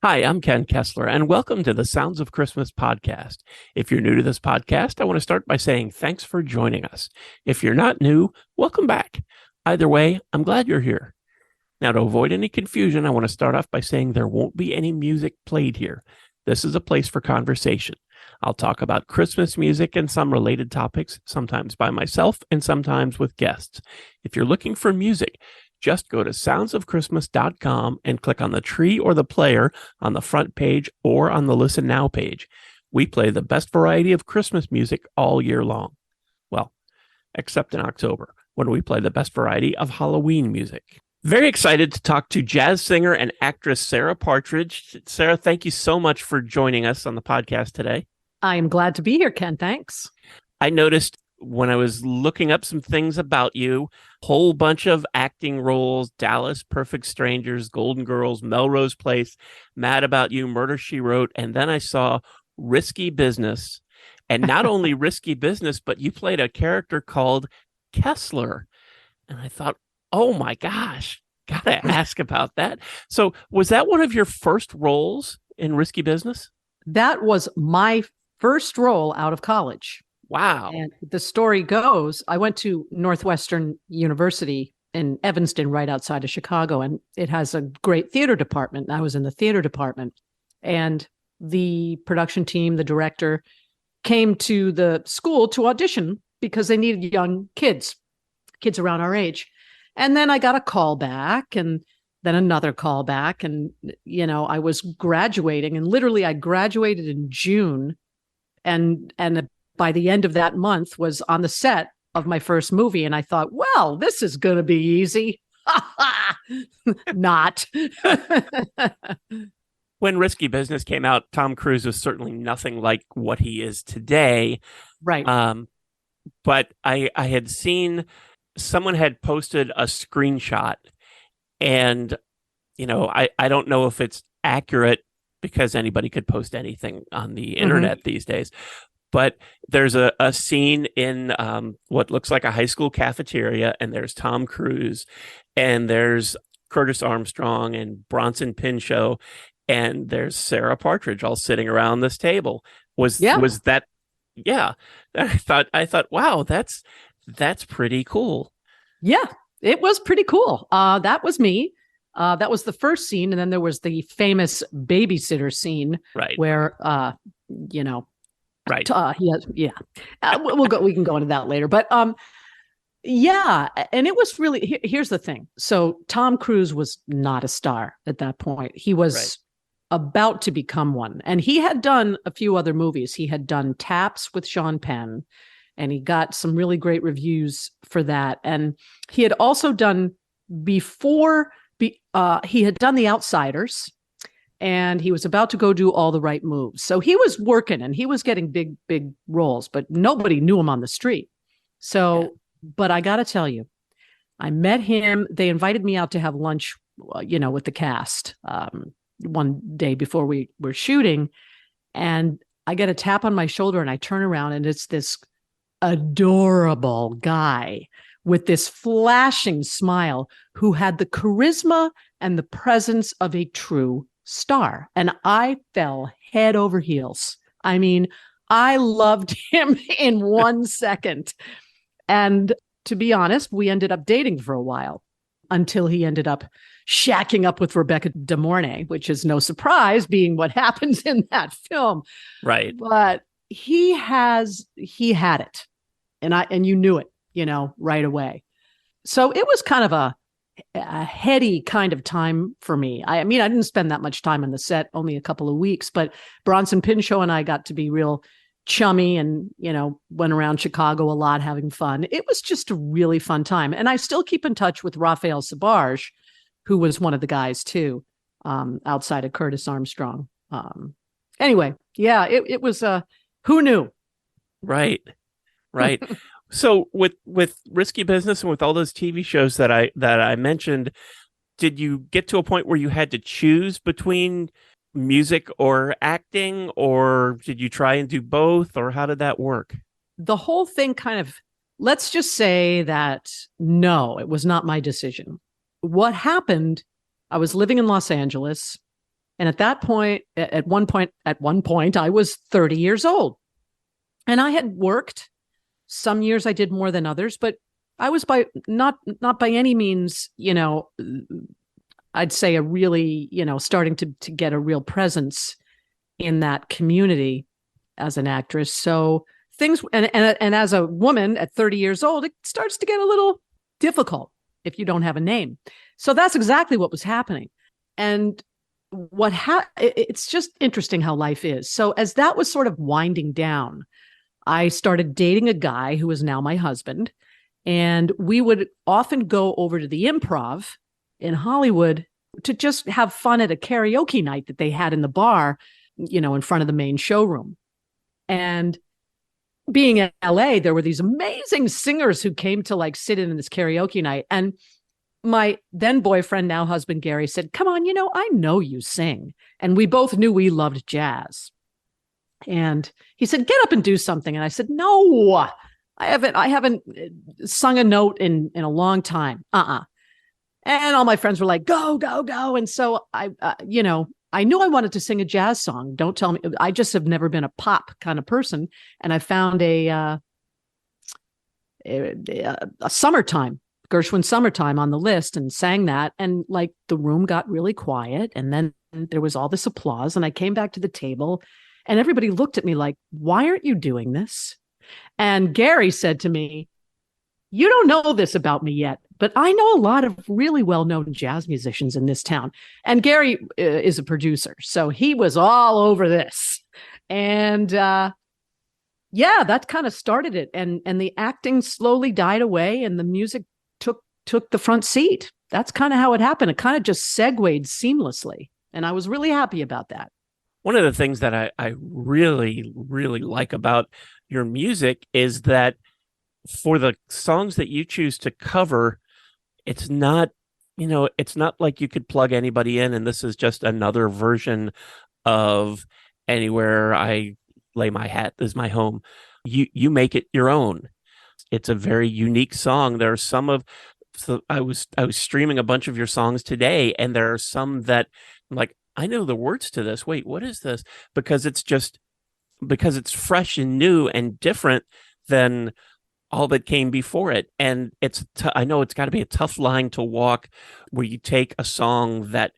Hi, I'm Ken Kessler, and welcome to the Sounds of Christmas podcast. If you're new to this podcast, I want to start by saying thanks for joining us. If you're not new, welcome back. Either way, I'm glad you're here. Now, to avoid any confusion, I want to start off by saying there won't be any music played here. This is a place for conversation. I'll talk about Christmas music and some related topics, sometimes by myself and sometimes with guests. If you're looking for music, just go to soundsofchristmas.com and click on the tree or the player on the front page or on the Listen Now page. We play the best variety of Christmas music all year long. Well, except in October, when we play the best variety of Halloween music. Very excited to talk to jazz singer and actress Sarah Partridge. Sarah, thank you so much for joining us on the podcast today. I am glad to be here, Ken. Thanks. I noticed when I was looking up some things about you, whole bunch of acting roles: Dallas, Perfect Strangers, Golden Girls, Melrose Place, Mad About You, Murder, She Wrote, and then I saw Risky Business. And not only Risky Business, but you played a character called Kessler. And I thought, oh my gosh, gotta ask about that. So was that one of your first roles in Risky Business? That was my first role out of college. Wow. And the story goes, I went to Northwestern University in Evanston, right outside of Chicago, and it has a great theater department. I was in the theater department, and the production team, the director, came to the school to audition because they needed young kids around our age. And then I got a call back, and then another call back, and I was graduating, and literally I graduated in June, and by the end of that month was on the set of my first movie. And I thought, well, this is going to be easy. Not. When Risky Business came out, Tom Cruise was certainly nothing like what he is today. Right. But I had seen someone had posted a screenshot, and, I don't know if it's accurate because anybody could post anything on the internet these days. But there's a scene in what looks like a high school cafeteria, and there's Tom Cruise, and there's Curtis Armstrong and Bronson Pinchot, and there's Sarah Partridge all sitting around this table. Was that? Yeah. I thought, wow, that's pretty cool. Yeah, it was pretty cool. That was me. That was the first scene, and then there was the famous babysitter scene, right? Where Right. We can go into that later. But yeah. And it was really, here's the thing. So Tom Cruise was not a star at that point. He was about to become one. And he had done a few other movies. He had done Taps with Sean Penn, and he got some really great reviews for that. And he had also done he had done The Outsiders. And he was about to go do All the Right Moves. So he was working, and he was getting big roles, but nobody knew him on the street. So, But I got to tell you, I met him. They invited me out to have lunch, with the cast one day before we were shooting. And I get a tap on my shoulder, and I turn around, and it's this adorable guy with this flashing smile who had the charisma and the presence of a true star. And I fell head over heels. I mean, I loved him in 1 second. And to be honest, we ended up dating for a while until he ended up shacking up with Rebecca De Mornay, which is no surprise being what happens in that film. Right. But he had it. And you knew it, right away. So it was kind of a heady kind of time for me. I mean, I didn't spend that much time on the set, only a couple of weeks, but Bronson Pinchot and I got to be real chummy and, went around Chicago a lot having fun. It was just a really fun time. And I still keep in touch with Raphael Sbarge, who was one of the guys too, outside of Curtis Armstrong. Anyway, yeah, it was, who knew? Right. So with Risky Business and with all those TV shows that I mentioned, did you get to a point where you had to choose between music or acting, or did you try and do both, or how did that work? The whole thing kind of, let's just say that no, it was not my decision. What happened, I was living in Los Angeles, And at that point, at one point, I was 30 years old. And I had worked. Some years I did more than others, but I was not by any means, I'd say a really, starting to get a real presence in that community as an actress. So things, and as a woman at 30 years old, it starts to get a little difficult if you don't have a name. So that's exactly what was happening. And it's just interesting how life is. So as that was sort of winding down, I started dating a guy who is now my husband, and we would often go over to the Improv in Hollywood to just have fun at a karaoke night that they had in the bar, in front of the main showroom. And being in LA, there were these amazing singers who came to like sit in this karaoke night. And my then boyfriend, now husband, Gary, said, "Come on, I know you sing." And we both knew we loved jazz. And he said, "Get up and do something." And I said, "No, I haven't sung a note in a long time. And all my friends were like, "Go, go, go." And so I knew I wanted to sing a jazz song. Don't tell me. I just have never been a pop kind of person. And I found a summertime, Gershwin Summertime on the list and sang that. And like the room got really quiet. And then there was all this applause. And I came back to the table and everybody looked at me like, "Why aren't you doing this?" And Gary said to me, "You don't know this about me yet, but I know a lot of really well-known jazz musicians in this town." And Gary is a producer, so he was all over this. And that kind of started it. And the acting slowly died away and the music took the front seat. That's kind of how it happened. It kind of just segued seamlessly. And I was really happy about that. One of the things that I really, really like about your music is that for the songs that you choose to cover, it's not like you could plug anybody in and this is just another version of Anywhere I Lay My Hat Is My Home. You make it your own. It's a very unique song. There are I was streaming a bunch of your songs today, and there are some that I'm like, I know the words to this. Wait, what is this? Because it's fresh and new and different than all that came before it. And I know it's got to be a tough line to walk where you take a song that,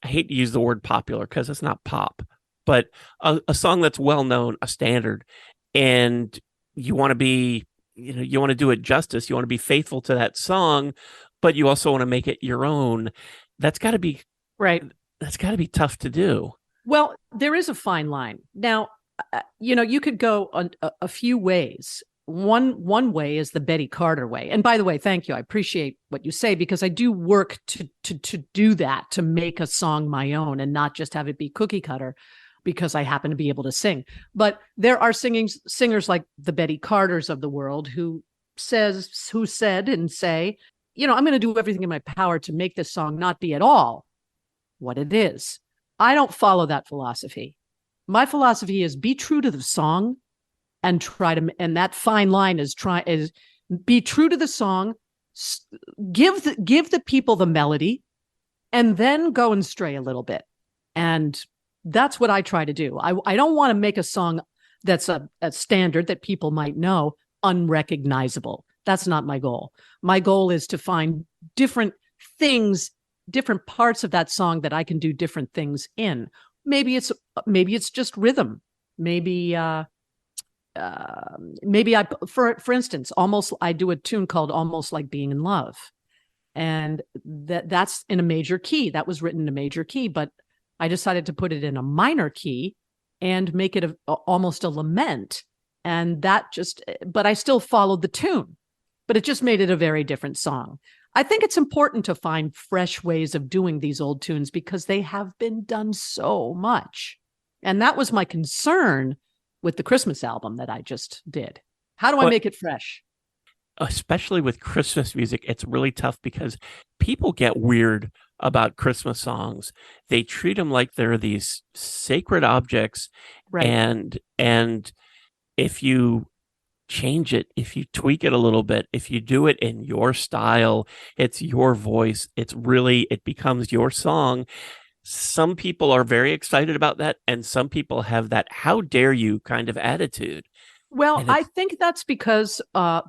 I hate to use the word popular because it's not pop, but a song that's well known, a standard, and you want to be, you want to do it justice. You want to be faithful to that song, but you also want to make it your own. That's got to be right. That's got to be tough to do. Well, there is a fine line. Now, you could go a few ways. One way is the Betty Carter way. And by the way, thank you. I appreciate what you say because I do work to do that, to make a song my own and not just have it be cookie cutter because I happen to be able to sing. But there are singers like the Betty Carters of the world who said and say, I'm going to do everything in my power to make this song not be at all what it is. I don't follow that philosophy. My philosophy is be true to the song and and that fine line is be true to the song, give the people the melody, and then go and stray a little bit. And that's what I try to do. I don't want to make a song that's a standard that people might know unrecognizable. That's not my goal. My goal is to find different things, different parts of that song that I can do different things in. Maybe it's just rhythm. Maybe I, for instance, I do a tune called Almost Like Being in Love. And that's in a major key. That was written in a major key, but I decided to put it in a minor key and make it almost a lament. And but I still followed the tune, but it just made it a very different song. I think it's important to find fresh ways of doing these old tunes because they have been done so much. And that was my concern with the Christmas album that I just did. How do I make it fresh? Especially with Christmas music, it's really tough because people get weird about Christmas songs. They treat them like they're these sacred objects. Right. And if you change it, if you tweak it a little bit, if you do it in your style, it's your voice, it becomes your song. some people are very excited about that, and some people have that "how dare you" kind of attitude. Well, I think that's because, and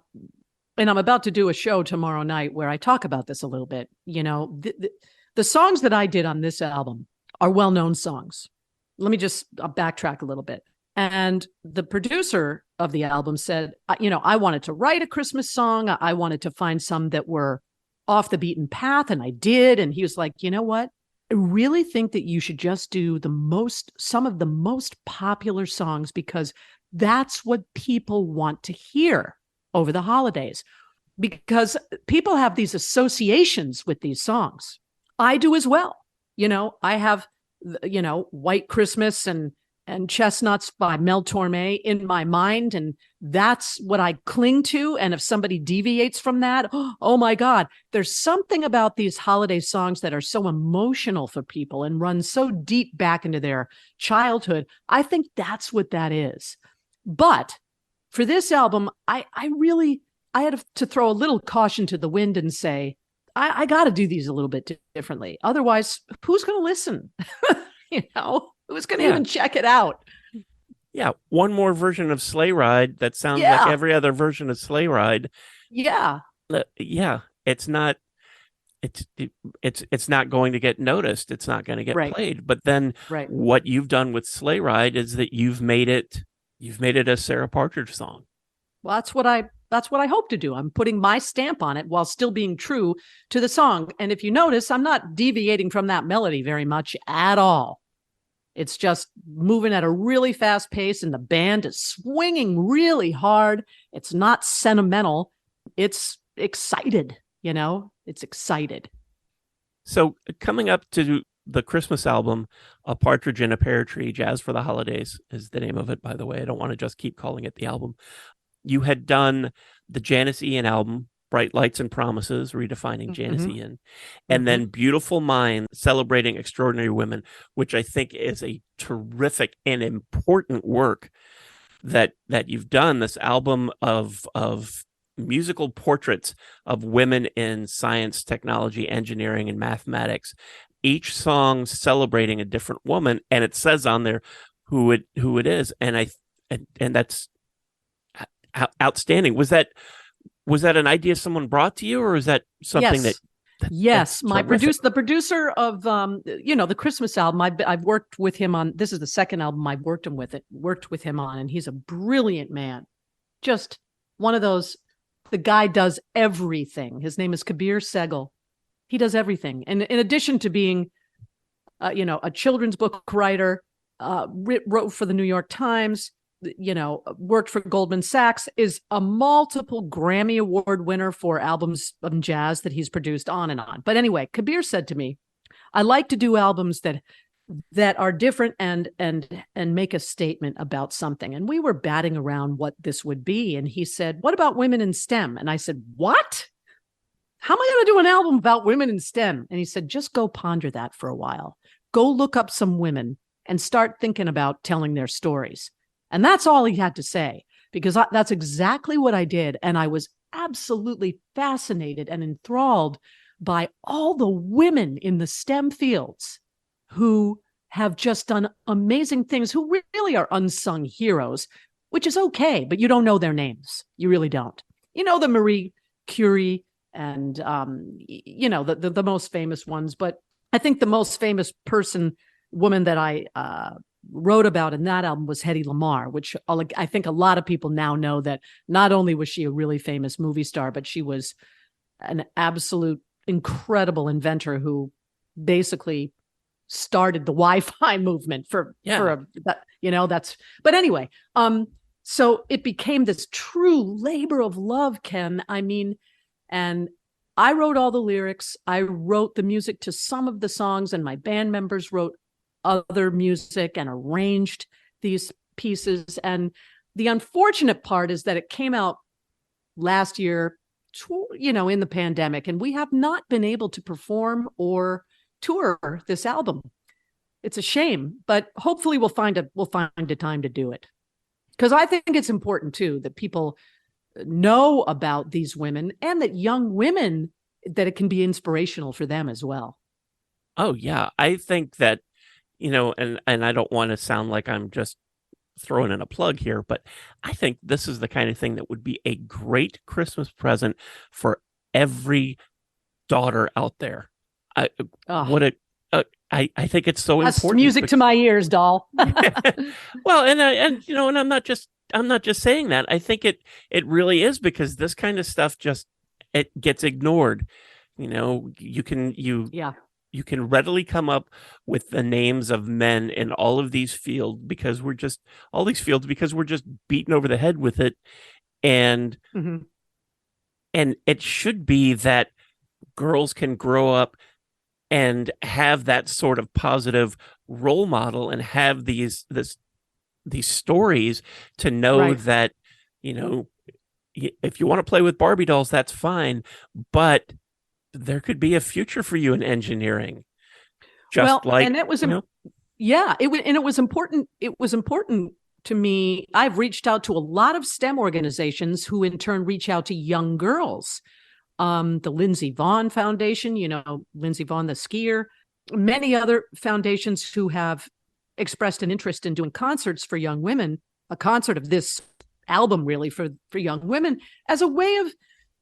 I'm about to do a show tomorrow night where I talk about this a little bit. The songs that I did on this album are well-known songs. Let me just backtrack a little bit. And the producer of the album said, I wanted to write a Christmas song. I wanted to find some that were off the beaten path, and I did. And he was like, you know what? I really think that you should just do some of the most popular songs, because that's what people want to hear over the holidays, because people have these associations with these songs. I do as well. I have, White Christmas and Chestnuts by Mel Torme in my mind, and that's what I cling to. And if somebody deviates from that, oh my God, there's something about these holiday songs that are so emotional for people and run so deep back into their childhood. I think that's what that is. But for this album, I had to throw a little caution to the wind and say, I got to do these a little bit differently. Otherwise, who's going to listen? Who's going to even check it out? Yeah, one more version of Sleigh Ride that sounds like every other version of Sleigh Ride. Yeah. Yeah, it's not going to get noticed. It's not going to get played. But then what you've done with Sleigh Ride is that you've made it a Sarah Partridge song. Well, that's what I hope to do. I'm putting my stamp on it while still being true to the song. And if you notice, I'm not deviating from that melody very much at all. It's just moving at a really fast pace, and the band is swinging really hard. It's not sentimental. It's excited, It's excited. So coming up to the Christmas album, A Partridge in a Pear Tree, Jazz for the Holidays is the name of it, by the way. I don't want to just keep calling it the album. You had done the Janis Ian album, Bright Lights and Promises, redefining Janis Ian, and then Beautiful Mind, celebrating extraordinary women, which I think is a terrific and important work that you've done. This album of musical portraits of women in science, technology, engineering, and mathematics. Each song celebrating a different woman, and it says on there who it is, and that's outstanding. Was that an idea someone brought to you, or is that something that? Yes, the producer of the Christmas album. I've worked with him on. This is the second album I've worked with him on, and he's a brilliant man. Just one of those. The guy does everything. His name is Kabir Sehgal. He does everything, and in addition to being, a children's book writer, wrote for the New York Times. Worked for Goldman Sachs, is a multiple Grammy Award winner for albums of jazz that he's produced, on and on. But anyway, Kabir said to me, I like to do albums that are different and make a statement about something. And we were batting around what this would be. And he said, what about women in STEM? And I said, what? How am I going to do an album about women in STEM? And he said, just go ponder that for a while. Go look up some women and start thinking about telling their stories. And that's all he had to say, because that's exactly what I did. And I was absolutely fascinated and enthralled by all the women in the STEM fields who have just done amazing things, who really are unsung heroes, which is okay, but you don't know their names. You really don't. The Marie Curie and, the most famous ones. But I think the most famous woman that I wrote about in that album was Hedy Lamarr, which I think a lot of people now know that not only was she a really famous movie star, but she was an absolute incredible inventor who basically started the Wi-Fi movement but anyway, so it became this true labor of love, Ken. I mean, and I wrote all the lyrics. I wrote the music to some of the songs, and my band members wrote other music and arranged these pieces. And the unfortunate part is that it came out last year, in the pandemic, and we have not been able to perform or tour this album. It's a shame, but hopefully we'll find a time to do it, because I think it's important too that people know about these women, and that young women, that it can be inspirational for them as well. Oh yeah, I think that, and I don't want to sound like I'm just throwing in a plug here, but I think this is the kind of thing that would be a great Christmas present for every daughter out there. I Oh, what it I think it's so that's important. music to my ears, doll. Well, and I'm not just saying that. I think it really is, because this kind of stuff just it gets ignored. Yeah. You can readily come up with the names of men in all these fields because we're just beaten over the head with it. And Hmm. and it should be that girls can grow up and have that sort of positive role model and have these stories to know Right. that, you know, if you want to play with Barbie dolls, that's fine, but there could be a future for you in engineering, just Well, like, and yeah, it was important. It was important to me. I've reached out to a lot of STEM organizations who in turn reach out to young girls. The Lindsey Vonn Foundation, Lindsey Vonn, the skier, many other foundations who have expressed an interest in doing concerts for young women, a concert of this album really for young women as a way of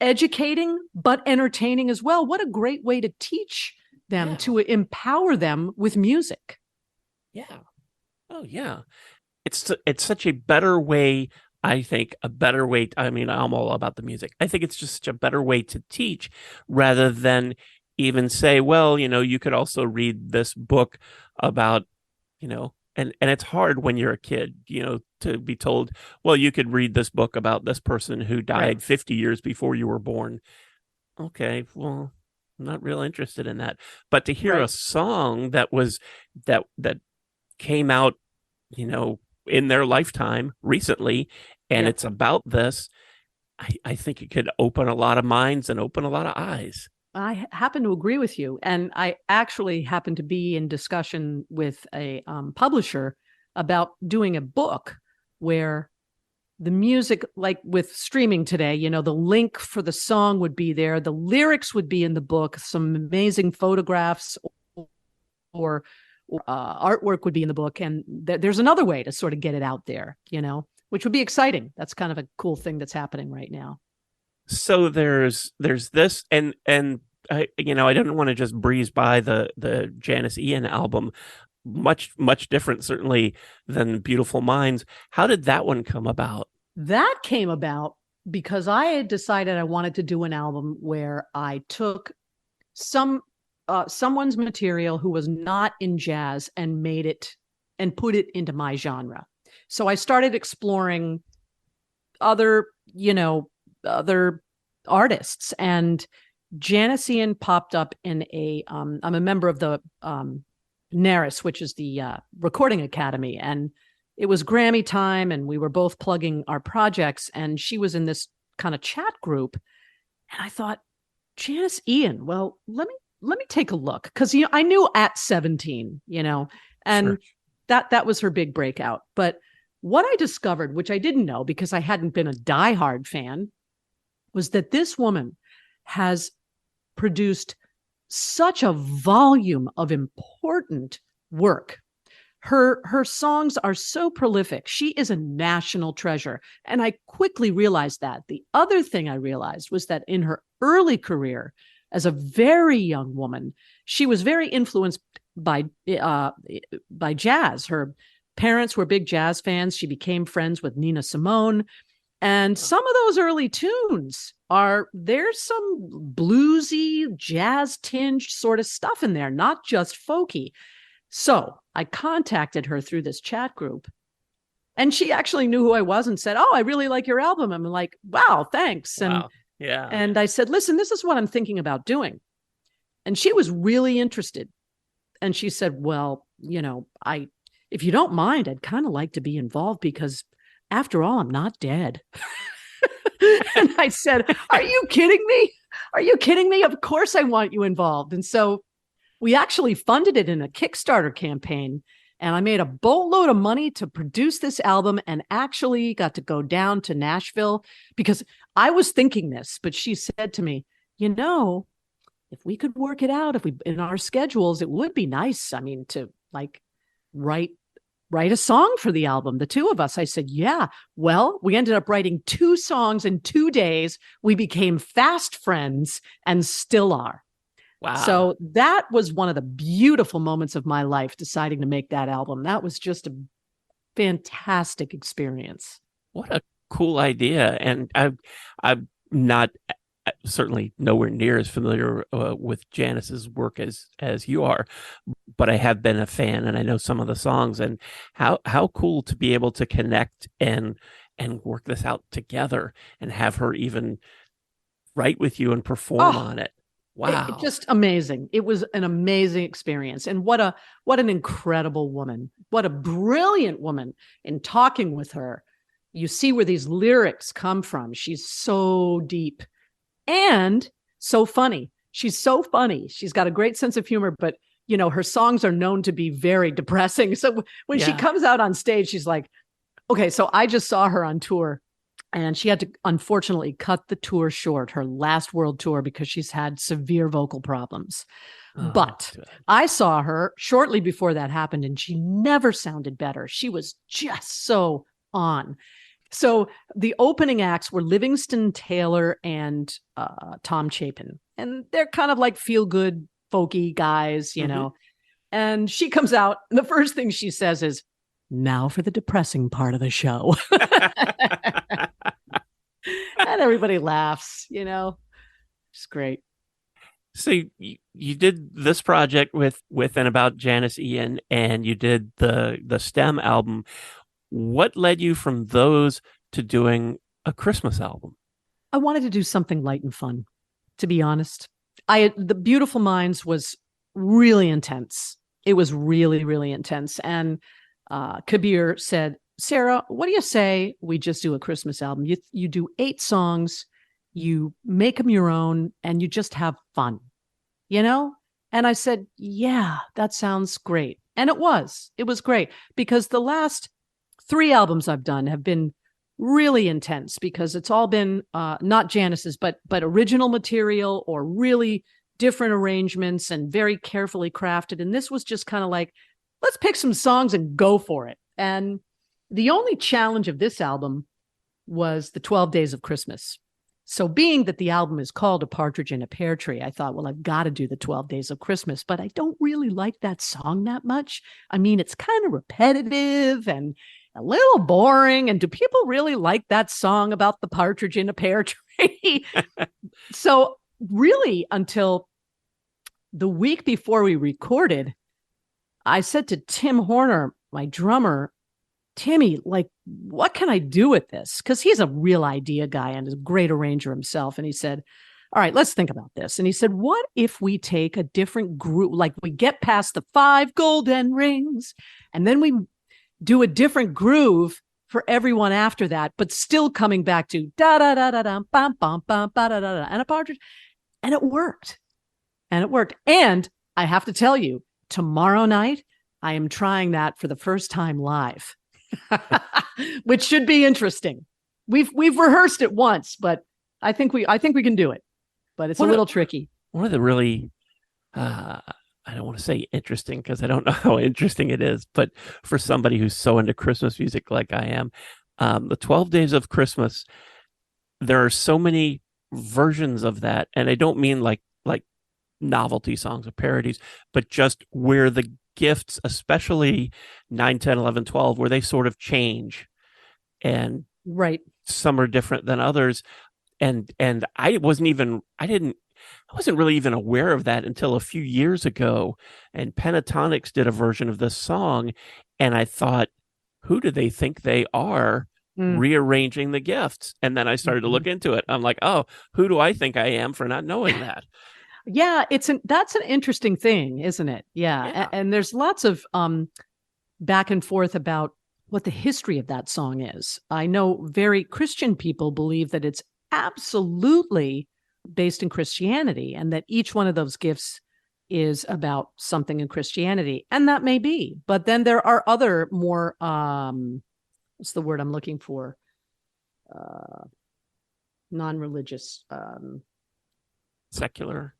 educating but entertaining as well. What a great way to teach them, yeah, to empower them with music. yeah, oh yeah, it's such a better way. I think a better way. I mean, I'm all about the music. I think it's just such a better way to teach, rather than even say, well, you could also read this book about, and it's hard when you're a kid, to be told, well, you could read this book about this person who Right. died 50 years before you were born. Okay, well, I'm not real interested in that. But to hear a Right. song that came out, you know, in their lifetime recently, and Yeah. it's about this, I think it could open a lot of minds and open a lot of eyes. I happen to agree with you. And I actually happen to be in discussion with a publisher about doing a book where the music, like with streaming today, the link for the song would be there. The lyrics would be in the book. Some amazing photographs or artwork would be in the book. And there's another way to sort of get it out there, which would be exciting. That's kind of a cool thing that's happening right now. So there's this, and I didn't want to just breeze by the Janis Ian album. Much different certainly than Beautiful Minds. How did that one come about? That came about because I had decided I wanted to do an album where I took someone's material who was not in jazz and made it and put it into my genre. So I started exploring other, other artists, and Janis Ian popped up in I'm a member of the NARIS, which is the Recording Academy, and it was Grammy time, and we were both plugging our projects, and she was in this kind of chat group, and I thought, Janis Ian, well, let me take a look, because I knew at 17, and Sure. that was her big breakout. But what I discovered, which I didn't know because I hadn't been a diehard fan, was that this woman has produced such a volume of important work. Her songs are so prolific. She is a national treasure. And I quickly realized that. The other thing I realized was that in her early career, as a very young woman, she was very influenced by jazz. Her parents were big jazz fans. She became friends with Nina Simone. And some of those early tunes there's some bluesy, jazz tinged sort of stuff in there, not just folky. So I contacted her through this chat group, and she actually knew who I was and said, "Oh, I really like your album." I'm like, "Wow, thanks." Wow. Yeah. And I said, "Listen, this is what I'm thinking about doing." And she was really interested. And she said, "Well, if you don't mind, I'd kind of like to be involved because after all, I'm not dead." And I said, "Are you kidding me? Are you kidding me? Of course I want you involved." And so we actually funded it in a Kickstarter campaign. And I made a boatload of money to produce this album, and actually got to go down to Nashville because I was thinking this, but she said to me, if we could work it out, if we in our schedules, it would be nice. I mean, to like write a song for the album, the two of us. I said, yeah. Well, we ended up writing 2 songs in 2 days. We became fast friends and still are. Wow. So that was one of the beautiful moments of my life, deciding to make that album. That was just a fantastic experience. What a cool idea. And I'm not certainly nowhere near as familiar with Janis's work as you are, but I have been a fan and I know some of the songs. And how cool to be able to connect and work this out together and have her even write with you and perform on it. Wow. Just amazing. It was an amazing experience. And what an incredible woman. What a brilliant woman. In talking with her, you see where these lyrics come from. She's so deep and so funny. She's so funny. She's got a great sense of humor, but you know, her songs are known to be very depressing. So when she comes out on stage, she's like, okay, so I just saw her on tour. And she had to, unfortunately, cut the tour short, her last world tour, because she's had severe vocal problems. But I saw her shortly before that happened, and she never sounded better. She was just so on. So the opening acts were Livingston Taylor and Tom Chapin. And they're kind of like feel-good, folky guys, you know. And she comes out, and the first thing she says is, now for the depressing part of the show. And everybody laughs, you know. It's great. So you did this project with and about Janis Ian, and you did the STEM album. What led you from those to doing a Christmas album? I wanted to do something light and fun, to be honest. The Beautiful Minds was really intense. It was really, really intense. And Kabir said, Sarah, what do you say we just do a Christmas album? You do 8 songs, you make them your own, and you just have fun, you know? And I said, yeah, that sounds great. And it was great, because the last 3 albums I've done have been really intense, because it's all been not Janis's, but original material or really different arrangements and very carefully crafted. And this was just kind of like, let's pick some songs and go for it. And the only challenge of this album was the 12 Days of Christmas. So being that the album is called A Partridge in a Pear Tree, I thought, well, I've got to do the 12 Days of Christmas, but I don't really like that song that much. I mean, it's kind of repetitive and a little boring. And do people really like that song about the partridge in a pear tree? So really, until the week before we recorded, I said to Tim Horner, my drummer, Timmy, like, what can I do with this? Because he's a real idea guy and is a great arranger himself. And he said, all right, let's think about this. And he said, what if we take a different group, like we get past the 5 golden rings, and then we do a different groove for everyone after that, but still coming back to da da da da da bum bum bum ba da da da and a partridge. And it worked. And it worked. And I have to tell you, tomorrow night, I am trying that for the first time live. Which should be interesting. We've rehearsed it once, but I think we can do it. But it's a little tricky. One of the really I don't want to say interesting, because I don't know how interesting it is, but for somebody who's so into Christmas music like I am, the 12 Days of Christmas, there are so many versions of that, and I don't mean like novelty songs or parodies, but just where the gifts, especially 9, 10, 11, 12, where they sort of change, and right, some are different than others. And I wasn't really even aware of that until a few years ago. And Pentatonics did a version of this song, and I thought, who do they think they are rearranging the gifts? And then I started to look into it. I'm like, oh, who do I think I am for not knowing that? Yeah, that's an interesting thing, isn't it? Yeah. And there's lots of back and forth about what the history of that song is. I know very Christian people believe that it's absolutely based in Christianity, and that each one of those gifts is about something in Christianity. And that may be, but then there are other more, what's the word I'm looking for? Non-religious. Secular.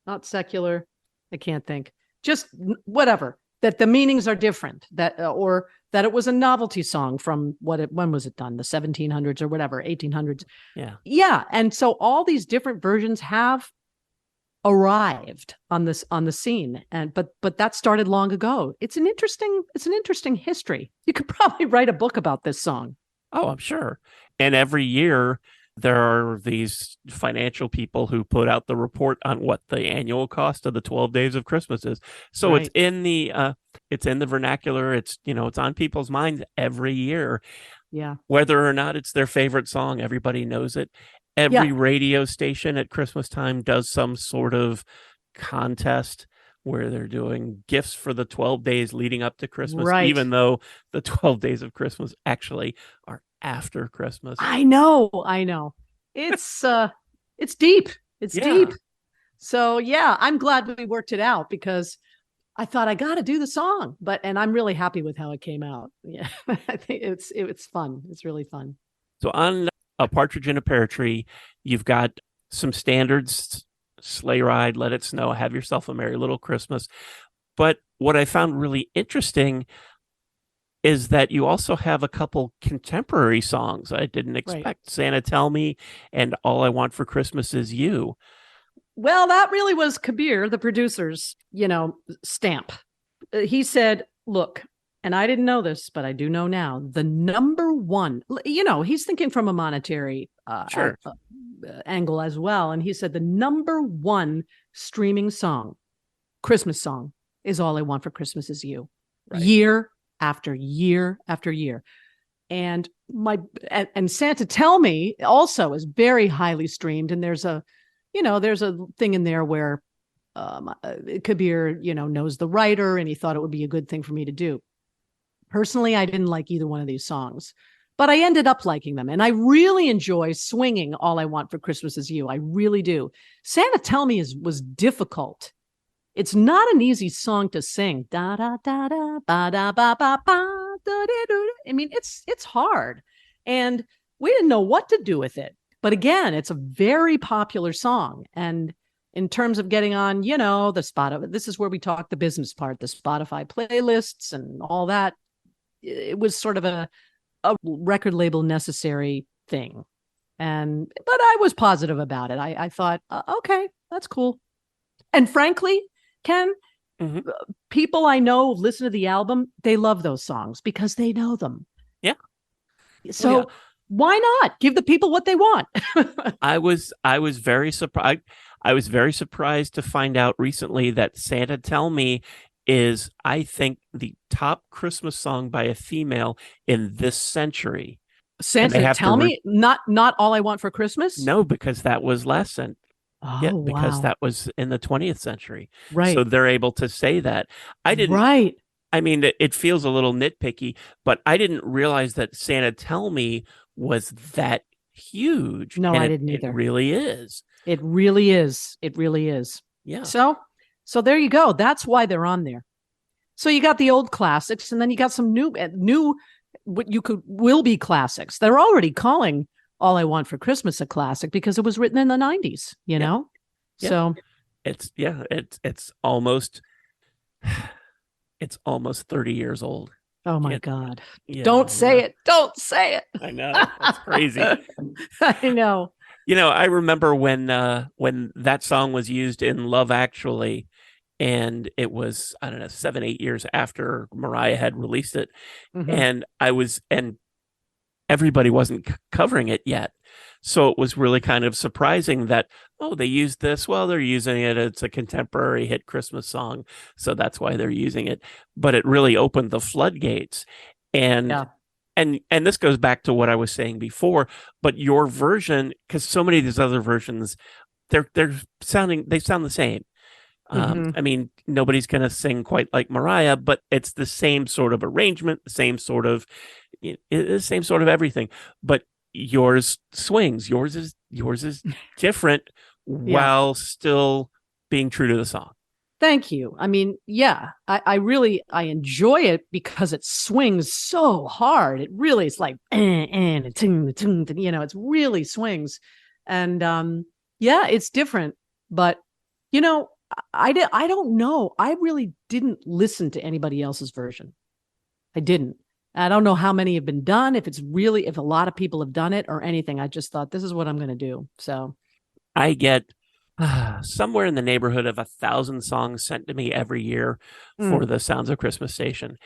not secular. I can't think. Just whatever. That the meanings are different. That or that it was a novelty song from when was it done? The 1700s or whatever, 1800s. Yeah. Yeah, and so all these different versions have arrived on the scene, and but that started long ago. It's an interesting history. You could probably write a book about this song. Oh, I'm sure. And every year there are these financial people who put out the report on what the annual cost of the 12 days of Christmas is. So Right. it's in the vernacular. It's on people's minds every year. Yeah. Whether or not it's their favorite song, everybody knows it. Every Yeah. radio station at Christmas time does some sort of contest where they're doing gifts for the 12 days leading up to Christmas, Right. even though the 12 days of Christmas actually are after Christmas. I know. It's deep. It's Yeah. deep. So yeah, I'm glad we worked it out because I thought I got to do the song, and I'm really happy with how it came out. Yeah, I think it's fun. It's really fun. So on A Partridge in a Pear Tree, you've got some standards: Sleigh Ride, Let It Snow, Have Yourself a Merry Little Christmas. But what I found really interesting is that you also have a couple contemporary songs I didn't expect. Right. Santa Tell Me and All I Want for Christmas Is You. Well, that really was Kabir, the producer's, stamp. He said, look, and I didn't know this, but I do know now, the number one, he's thinking from a monetary sure. Angle as well. And he said the number one streaming song, Christmas song, is All I Want for Christmas Is You. Right. Year after year after year. And Santa Tell Me also is very highly streamed. And there's a thing in there where Kabir, knows the writer and he thought it would be a good thing for me to do. Personally, I didn't like either one of these songs, but I ended up liking them. And I really enjoy swinging All I Want for Christmas Is You. I really do. Santa Tell Me was difficult. It's not an easy song to sing. Da da da da ba da ba ba ba da da da. I mean, it's hard, and we didn't know what to do with it. But again, it's a very popular song, and in terms of getting on, the Spotify, this is where we talk the business part, the Spotify playlists and all that. It was sort of a record label necessary thing, but I was positive about it. I thought, okay, that's cool, and frankly. Ken, people I know listen to the album, they love those songs because they know them. Yeah. So why not give the people what they want? I was very surprised. I was very surprised to find out recently that Santa Tell Me is, I think, the top Christmas song by a female in this century. Santa Tell Me, not All I Want for Christmas? No, because that was last century. Oh, yeah, because wow. that was in the 20th century. Right. So they're able to say that. I didn't. Right. I mean, it feels a little nitpicky, but I didn't realize that Santa Tell Me was that huge. No, I didn't either. It really is. It really is. It really is. Yeah. So there you go. That's why they're on there. So you got the old classics, and then you got some new what will be classics. They're already calling All I Want for Christmas a classic because it was written in the 90s, you know? Yeah. So it's almost 30 years old. Oh my God. Yeah, Don't say it. Don't say it. I know. That's crazy. I know. I remember when that song was used in Love Actually, and it was, I don't know, 7-8 years after Mariah had released it. Mm-hmm. And everybody wasn't covering it yet. So it was really kind of surprising that, they used this. Well, they're using it. It's a contemporary hit Christmas song. So that's why they're using it. But it really opened the floodgates. And this goes back to what I was saying before, but your version, because so many of these other versions, they sound the same. I mean, nobody's going to sing quite like Mariah, but it's the same sort of arrangement, the same sort of everything. But yours swings. Yours is different while still being true to the song. Thank you. I mean, I really enjoy it because it swings so hard. It really is like, it really swings. And it's different. But, I don't know. I really didn't listen to anybody else's version. I didn't. I don't know how many have been done, if a lot of people have done it or anything. I just thought this is what I'm going to do. So I get somewhere in the neighborhood of 1,000 songs sent to me every year for the Sounds of Christmas station.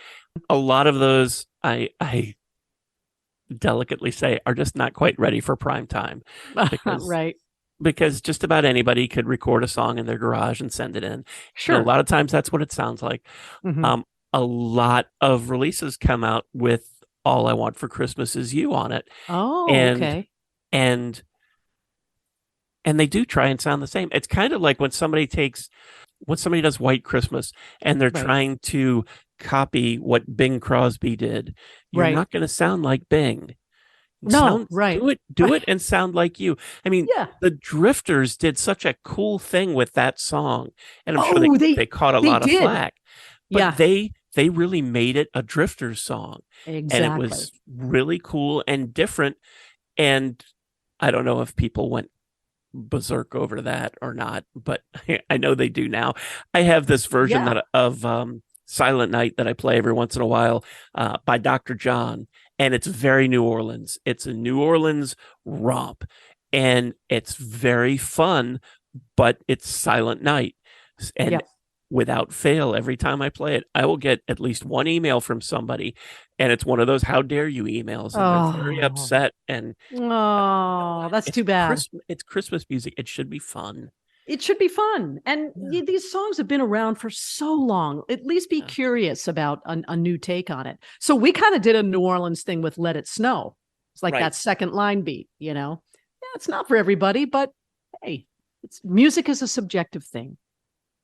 A lot of those I delicately say are just not quite ready for prime time because right. because just about anybody could record a song in their garage and send it in. Sure. And a lot of times that's what it sounds like. Mm-hmm. A lot of releases come out with All I Want for Christmas Is You on it. Oh, And okay. and and they do try and sound the same. It's kind of like when somebody does White Christmas and they're Right. trying to copy what Bing Crosby did. You're Right. not going to sound like Bing. No, right. Do it and sound like you. I mean, Yeah. the Drifters did such a cool thing with that song, and I'm sure Oh, they caught a they lot of did. flack, but Yeah, they really made it a Drifters song, and it exactly. was really cool and different. And I don't know if people went berserk over that or not, but I know they do now. I have this version Yeah. that of Silent Night that I play every once in a while by Dr. John, and it's very New Orleans. It's a New Orleans romp, and it's very fun, but it's Silent Night. And Yeah. without fail, every time I play it, I will get at least one email from somebody, and it's one of those "How dare you" emails, and they're very Oh. upset. And you know Oh, what? that's too bad. It's Christmas music. It should be fun. It should be fun. And Yeah. these songs have been around for so long. At least be Yeah. curious about a new take on it. So we kind of did a New Orleans thing with Let It Snow. It's like Right. that second line beat, you know? Yeah, it's not for everybody, but hey, music is a subjective thing.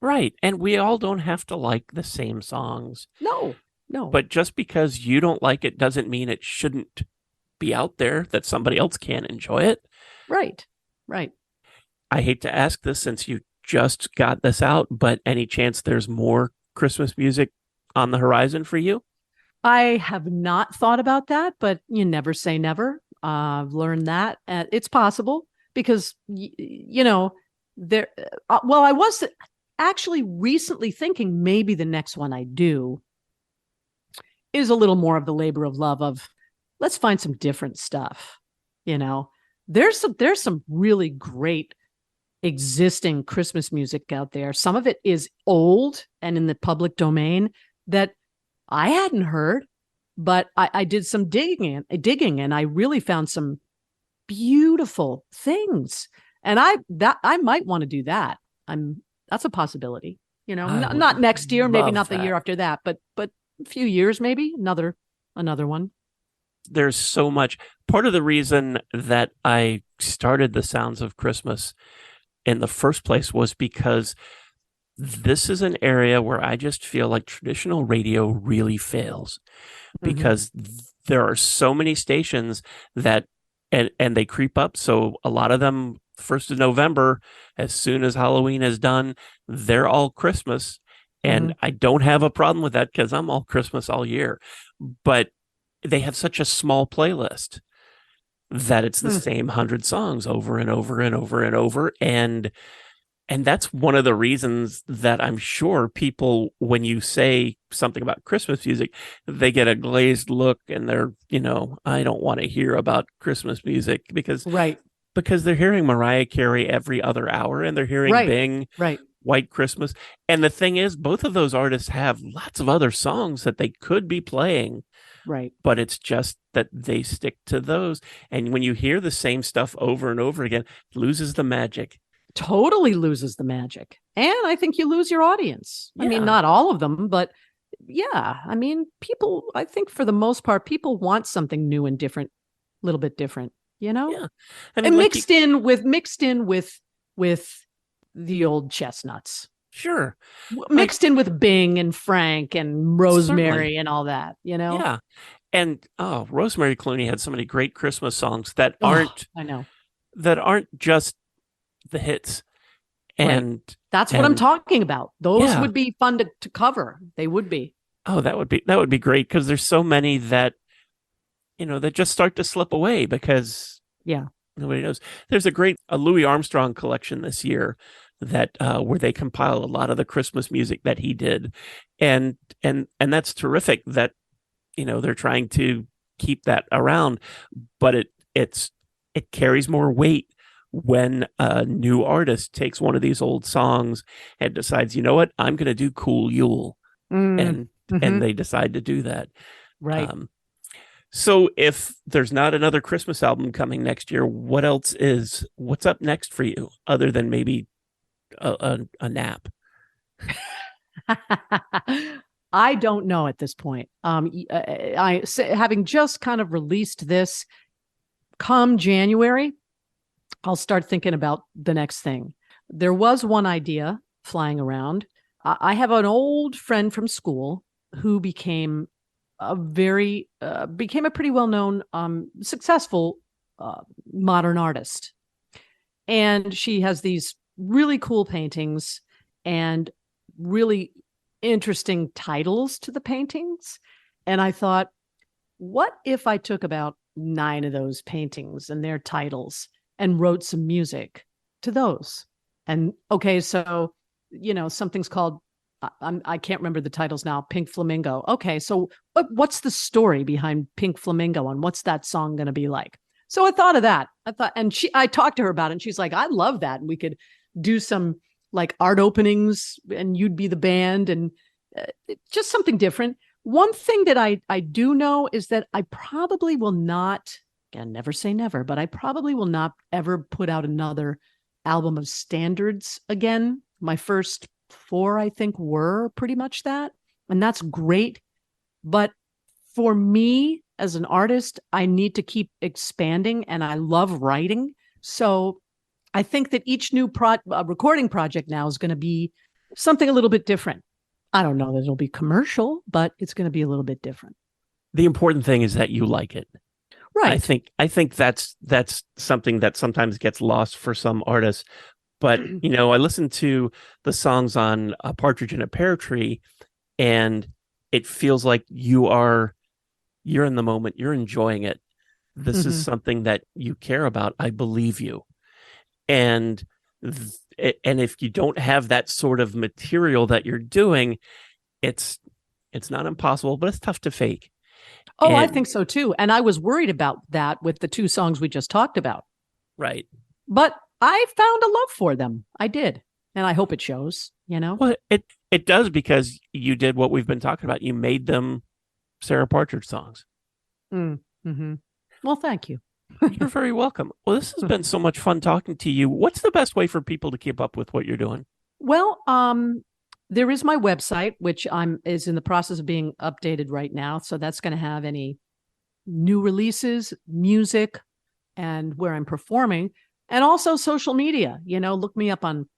Right. And we all don't have to like the same songs. No, no. But just because you don't like it doesn't mean it shouldn't be out there that somebody else can enjoy it. Right, right. I hate to ask this since you just got this out, but any chance there's more Christmas music on the horizon for you? I have not thought about that, but you never say never. I've learned that it's possible because there. Well, I was actually recently thinking maybe the next one I do is a little more of the labor of love of let's find some different stuff. You know, there's some really great existing Christmas music out there. Some of it is old and in the public domain that I hadn't heard, but I did some digging and I really found some beautiful things. And I might want to do that. That's a possibility. You know, not next year, maybe not the year after that, but a few years, maybe another one. There's so much. Part of the reason that I started the Sounds of Christmas in the first place was because this is an area where I just feel like traditional radio really fails because there are so many stations that and they creep up. So a lot of them 1st of November, as soon as Halloween is done, they're all Christmas. And I don't have a problem with that because I'm all Christmas all year. But they have such a small playlist that it's the same 100 songs over and over and over and over. And that's one of the reasons that I'm sure people, when you say something about Christmas music, they get a glazed look and they're, I don't want to hear about Christmas music because they're hearing Mariah Carey every other hour and they're hearing Bing, White Christmas. And the thing is, both of those artists have lots of other songs that they could be playing. Right. But it's just that they stick to those. And when you hear the same stuff over and over again, it loses the magic. Totally loses the magic. And I think you lose your audience. Yeah. I mean, not all of them, but yeah. I mean, I think for the most part, people want something new and different, a little bit different, Yeah. I mean, and mixed in with the old chestnuts. Sure. Mixed in with Bing and Frank and Rosemary Certainly. and all that, Yeah. And Rosemary Clooney had so many great Christmas songs that aren't just the hits. And that's what I'm talking about. Those would be fun to cover. They would be. Oh, that would be great because there's so many that that just start to slip away because nobody knows. There's a Louis Armstrong collection this year that where they compile a lot of the Christmas music that he did, and that's terrific that they're trying to keep that around, but it carries more weight when a new artist takes one of these old songs and decides, you know what, I'm going to do Cool Yule, and they decide to do that. Right. So if there's not another Christmas album coming next year, what's up next for you other than maybe a nap? I don't know at this point. Having just kind of released this, come January, I'll start thinking about the next thing. There was one idea flying around. I have an old friend from school who became a pretty well-known, successful modern artist. And she has these really cool paintings and really interesting titles to the paintings. And I thought, what if I took about 9 of those paintings and their titles and wrote some music to those? And okay, so, something's called, I can't remember the titles now, Pink Flamingo. Okay, so what's the story behind Pink Flamingo and what's that song going to be like? So I thought of that. I talked to her about it and she's like, I love that. And we could do some like art openings and you'd be the band and just something different. One thing that I do know is that I probably will not, again, never say never, but I probably will not ever put out another album of standards again. My first 4, I think, were pretty much that. And that's great. But for me as an artist, I need to keep expanding and I love writing. So I think that each new recording project now is going to be something a little bit different. I don't know that it'll be commercial, but it's going to be a little bit different. The important thing is that you like it. Right. I think that's something that sometimes gets lost for some artists. But, I listened to the songs on A Partridge in a Pear Tree, and it feels like you're in the moment. You're enjoying it. This is something that you care about. I believe you. And if you don't have that sort of material that you're doing, it's not impossible, but it's tough to fake. Oh, I think so too. And I was worried about that with the 2 songs we just talked about. Right. But I found a love for them. I did. And I hope it shows, Well, it does, because you did what we've been talking about. You made them Sarah Partridge songs. Mm-hmm. Well, thank you. You're very welcome. Well, this has been so much fun talking to you. What's the best way for people to keep up with what you're doing? Well, there is my website, which is in the process of being updated right now. So that's going to have any new releases, music, and where I'm performing, and also social media. Look me up on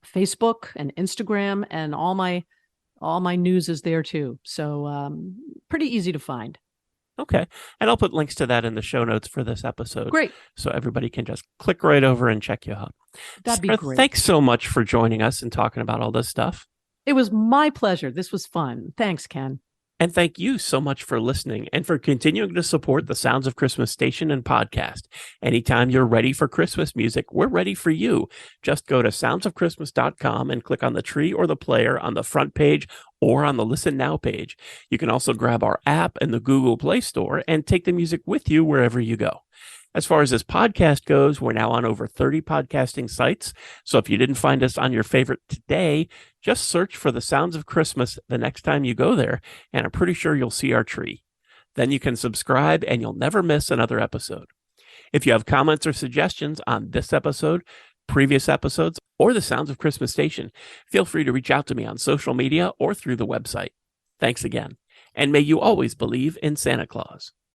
Facebook and Instagram, and all my news is there too. So pretty easy to find. Okay. And I'll put links to that in the show notes for this episode. Great. So everybody can just click right over and check you out. That'd be Sarah, great. Thanks so much for joining us and talking about all this stuff. It was my pleasure. This was fun. Thanks, Ken. And thank you so much for listening and for continuing to support the Sounds of Christmas station and podcast. Anytime you're ready for Christmas music, we're ready for you. Just go to soundsofchristmas.com and click on the tree or the player on the front page or on the Listen Now page. You can also grab our app in the Google Play Store and take the music with you wherever you go. As far as this podcast goes, we're now on over 30 podcasting sites. So if you didn't find us on your favorite today, just search for the Sounds of Christmas the next time you go there, and I'm pretty sure you'll see our tree. Then you can subscribe and you'll never miss another episode. If you have comments or suggestions on this episode, previous episodes, or the Sounds of Christmas station, feel free to reach out to me on social media or through the website. Thanks again, and may you always believe in Santa Claus.